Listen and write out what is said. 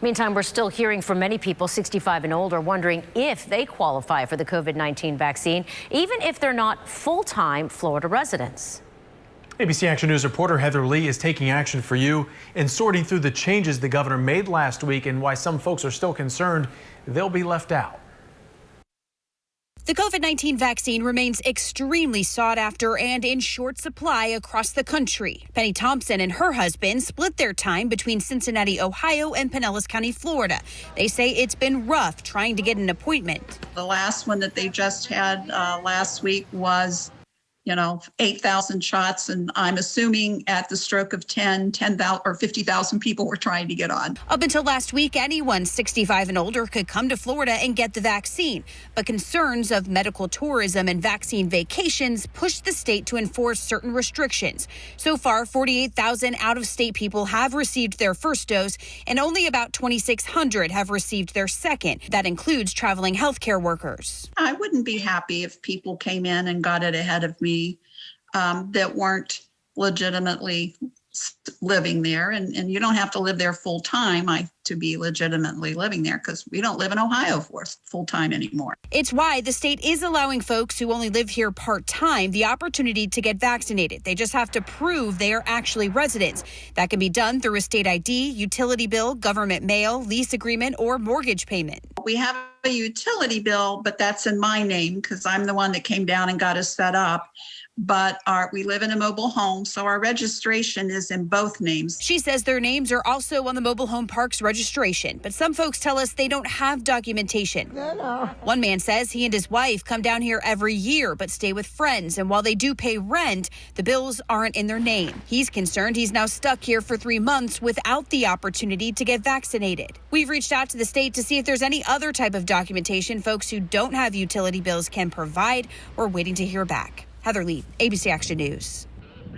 Meantime, we're still hearing from many people 65 and older wondering if they qualify for the COVID-19 vaccine, even if they're not full-time Florida residents. ABC Action News reporter Heather Lee is taking action for you and sorting through the changes the governor made last week and why some folks are still concerned they'll be left out. The COVID-19 vaccine remains extremely sought after and in short supply across the country. Penny Thompson and her husband split their time between Cincinnati, Ohio and Pinellas County, Florida. They say it's been rough trying to get an appointment. The last one that they just had last week was 8,000 shots, and I'm assuming at the stroke of 10,000 or 50,000 people were trying to get on. Up until last week, anyone 65 and older could come to Florida and get the vaccine. But concerns of medical tourism and vaccine vacations pushed the state to enforce certain restrictions. So far, 48,000 out-of-state people have received their first dose, and only about 2,600 have received their second. That includes traveling healthcare workers. I wouldn't be happy if people came in and got it ahead of me that weren't legitimately living there. And you don't have to live there full time to be legitimately living there, because we don't live in Ohio for full time anymore. It's why the state is allowing folks who only live here part time the opportunity to get vaccinated. They just have to prove they are actually residents. That can be done through a state ID, utility bill, government mail, lease agreement, or mortgage payment. We have a utility bill, but that's in my name because I'm the one that came down and got us set up. But we live in a mobile home, so our registration is in both names. She says their names are also on the mobile home park's registration, but some folks tell us they don't have documentation. One man says he and his wife come down here every year but stay with friends, and while they do pay rent, the bills aren't in their name. He's concerned he's now stuck here for 3 months without the opportunity to get vaccinated. We've reached out to the state to see if there's any other type of documentation folks who don't have utility bills can provide. We're waiting to hear back. Heather Lee, ABC Action News.